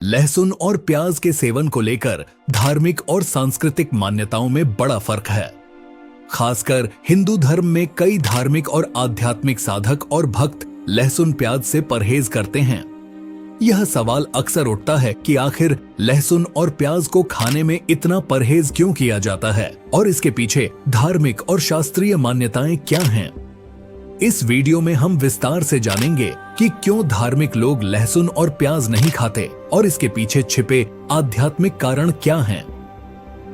लहसुन और प्याज के सेवन को लेकर धार्मिक और सांस्कृतिक मान्यताओं में बड़ा फर्क है। खासकर हिंदू धर्म में कई धार्मिक और आध्यात्मिक साधक और भक्त लहसुन प्याज से परहेज करते हैं। यह सवाल अक्सर उठता है कि आखिर लहसुन और प्याज को खाने में इतना परहेज क्यों किया जाता है और इसके पीछे धार्मिक और शास्त्रीय मान्यताएं क्या हैं। इस वीडियो में हम विस्तार से जानेंगे कि क्यों धार्मिक लोग लहसुन और प्याज नहीं खाते और इसके पीछे छिपे आध्यात्मिक कारण क्या हैं।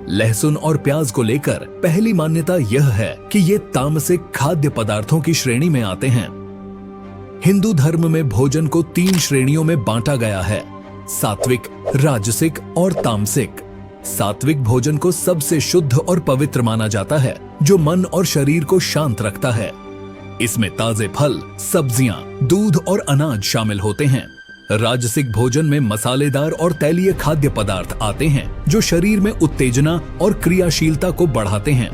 लहसुन और प्याज को लेकर पहली मान्यता यह है कि ये तामसिक खाद्य पदार्थों की श्रेणी में आते हैं। हिंदू धर्म में भोजन को 3 श्रेणियों में बांटा गया है, सात्विक, राजसिक और तामसिक। सात्विक भोजन को सबसे शुद्ध और पवित्र माना जाता है, जो मन और शरीर को शांत रखता है। इसमें ताजे फल, सब्जियां, दूध और अनाज शामिल होते हैं। राजसिक भोजन में मसालेदार और तैलीय खाद्य पदार्थ आते हैं, जो शरीर में उत्तेजना और क्रियाशीलता को बढ़ाते हैं।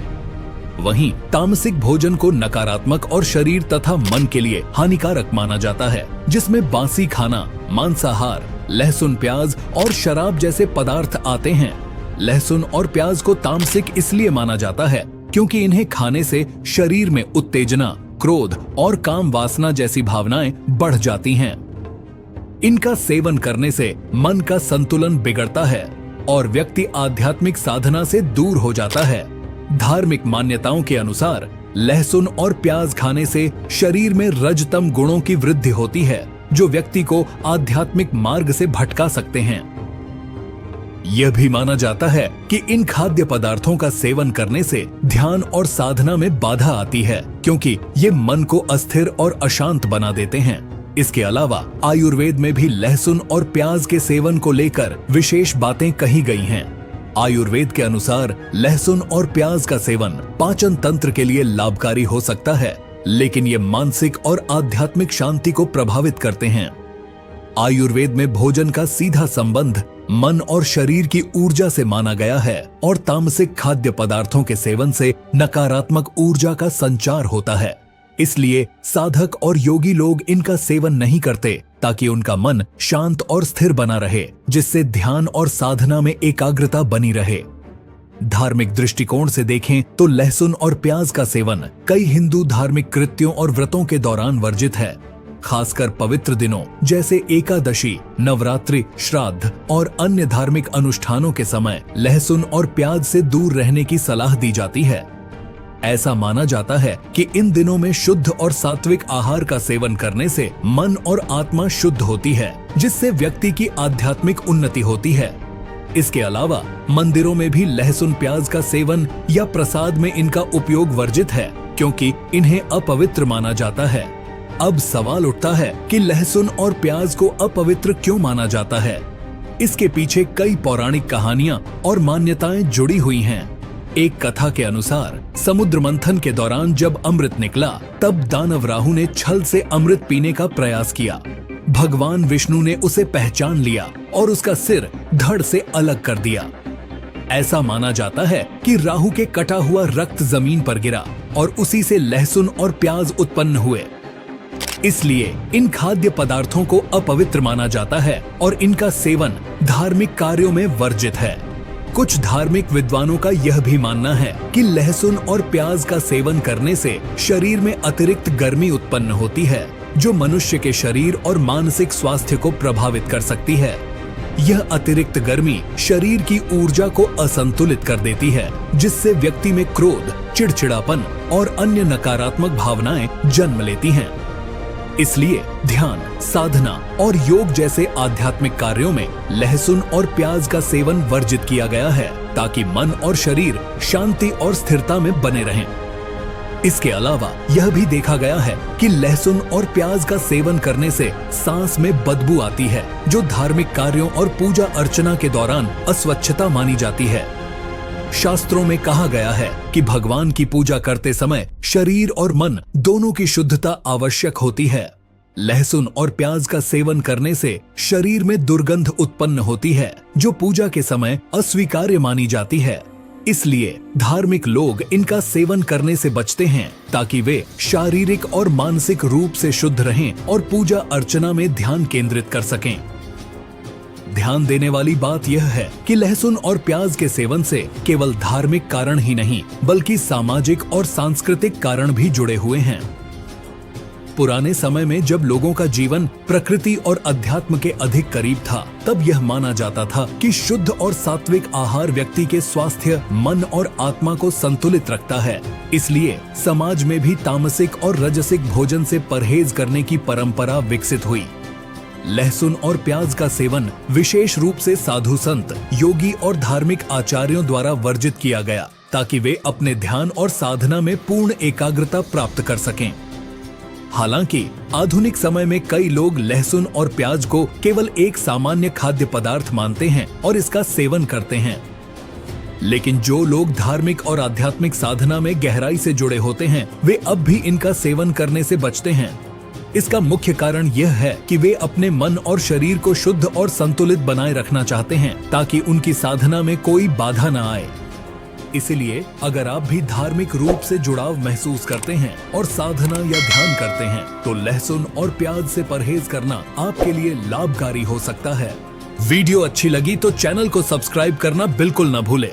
वहीं तामसिक भोजन को नकारात्मक और शरीर तथा मन के लिए हानिकारक माना जाता है, जिसमें बासी खाना, मांसाहार, लहसुन प्याज और शराब जैसे पदार्थ आते हैं। लहसुन और प्याज को तामसिक इसलिए माना जाता है क्योंकि इन्हें खाने से शरीर में उत्तेजना, क्रोध और काम वासना जैसी भावनाएं बढ़ जाती हैं। इनका सेवन करने से मन का संतुलन बिगड़ता है और व्यक्ति आध्यात्मिक साधना से दूर हो जाता है। धार्मिक मान्यताओं के अनुसार लहसुन और प्याज खाने से शरीर में रजतम गुणों की वृद्धि होती है, जो व्यक्ति को आध्यात्मिक मार्ग से भटका सकते हैं। यह भी माना जाता है कि इन खाद्य पदार्थों का सेवन करने से ध्यान और साधना में बाधा आती है, क्योंकि ये मन को अस्थिर और अशांत बना देते हैं। इसके अलावा आयुर्वेद में भी लहसुन और प्याज के सेवन को लेकर विशेष बातें कही गई हैं। आयुर्वेद के अनुसार लहसुन और प्याज का सेवन पाचन तंत्र के लिए लाभकारी हो सकता है, लेकिन ये मानसिक और आध्यात्मिक शांति को प्रभावित करते हैं। आयुर्वेद में भोजन का सीधा संबंध मन और शरीर की ऊर्जा से माना गया है और तामसिक खाद्य पदार्थों के सेवन से नकारात्मक ऊर्जा का संचार होता है। इसलिए साधक और योगी लोग इनका सेवन नहीं करते, ताकि उनका मन शांत और स्थिर बना रहे, जिससे ध्यान और साधना में एकाग्रता बनी रहे। धार्मिक दृष्टिकोण से देखें तो लहसुन और प्याज का सेवन कई हिंदू धार्मिक कृत्यों और व्रतों के दौरान वर्जित है। खासकर पवित्र दिनों जैसे एकादशी, नवरात्रि, श्राद्ध और अन्य धार्मिक अनुष्ठानों के समय लहसुन और प्याज से दूर रहने की सलाह दी जाती है। ऐसा माना जाता है कि इन दिनों में शुद्ध और सात्विक आहार का सेवन करने से मन और आत्मा शुद्ध होती है, जिससे व्यक्ति की आध्यात्मिक उन्नति होती है। इसके अलावा मंदिरों में भी लहसुन प्याज का सेवन या प्रसाद में इनका उपयोग वर्जित है, क्योंकि इन्हें अपवित्र माना जाता है। अब सवाल उठता है कि लहसुन और प्याज को अपवित्र क्यों माना जाता है। इसके पीछे कई पौराणिक कहानियां और मान्यताएं जुड़ी हुई हैं। एक कथा के अनुसार समुद्र मंथन के दौरान जब अमृत निकला, तब दानव राहु ने छल से अमृत पीने का प्रयास किया। भगवान विष्णु ने उसे पहचान लिया और उसका सिर धड़ से अलग कर दिया। ऐसा माना जाता है कि राहु के कटा हुआ रक्त जमीन पर गिरा और उसी से लहसुन और प्याज उत्पन्न हुए। इसलिए इन खाद्य पदार्थों को अपवित्र माना जाता है और इनका सेवन धार्मिक कार्यों में वर्जित है। कुछ धार्मिक विद्वानों का यह भी मानना है कि लहसुन और प्याज का सेवन करने से शरीर में अतिरिक्त गर्मी उत्पन्न होती है, जो मनुष्य के शरीर और मानसिक स्वास्थ्य को प्रभावित कर सकती है। यह अतिरिक्त गर्मी शरीर की ऊर्जा को असंतुलित कर देती है, जिससे व्यक्ति में क्रोध, चिड़चिड़ापन और अन्य नकारात्मक भावनाएं जन्म लेती हैं। इसलिए ध्यान, साधना और योग जैसे आध्यात्मिक कार्यों में लहसुन और प्याज का सेवन वर्जित किया गया है, ताकि मन और शरीर शांति और स्थिरता में बने रहें। इसके अलावा यह भी देखा गया है कि लहसुन और प्याज का सेवन करने से सांस में बदबू आती है, जो धार्मिक कार्यों और पूजा अर्चना के दौरान अस्वच्छता मानी जाती है। शास्त्रों में कहा गया है कि भगवान की पूजा करते समय शरीर और मन दोनों की शुद्धता आवश्यक होती है। लहसुन और प्याज का सेवन करने से शरीर में दुर्गंध उत्पन्न होती है, जो पूजा के समय अस्वीकार्य मानी जाती है। इसलिए धार्मिक लोग इनका सेवन करने से बचते हैं, ताकि वे शारीरिक और मानसिक रूप से शुद्ध रहें और पूजा अर्चना में ध्यान केंद्रित कर सकें। ध्यान देने वाली बात यह है कि लहसुन और प्याज के सेवन से केवल धार्मिक कारण ही नहीं बल्कि सामाजिक और सांस्कृतिक कारण भी जुड़े हुए हैं। पुराने समय में जब लोगों का जीवन प्रकृति और अध्यात्म के अधिक करीब था, तब यह माना जाता था कि शुद्ध और सात्विक आहार व्यक्ति के स्वास्थ्य, मन और आत्मा को संतुलित रखता है। इसलिए समाज में भी तामसिक और रजसिक भोजन से परहेज करने की परंपरा विकसित हुई। लहसुन और प्याज का सेवन विशेष रूप से साधु संत, योगी और धार्मिक आचार्यों द्वारा वर्जित किया गया, ताकि वे अपने ध्यान और साधना में पूर्ण एकाग्रता प्राप्त कर सकें। हालांकि आधुनिक समय में कई लोग लहसुन और प्याज को केवल एक सामान्य खाद्य पदार्थ मानते हैं और इसका सेवन करते हैं। लेकिन जो लोग धार्मिक और आध्यात्मिक साधना में गहराई से जुड़े होते हैं, वे अब भी इनका सेवन करने से बचते हैं। इसका मुख्य कारण यह है कि वे अपने मन और शरीर को शुद्ध और संतुलित बनाए रखना चाहते हैं, ताकि उनकी साधना में कोई बाधा न आए। इसलिए अगर आप भी धार्मिक रूप से जुड़ाव महसूस करते हैं और साधना या ध्यान करते हैं, तो लहसुन और प्याज से परहेज करना आपके लिए लाभकारी हो सकता है। वीडियो अच्छी लगी तो चैनल को सब्सक्राइब करना बिल्कुल न भूलें।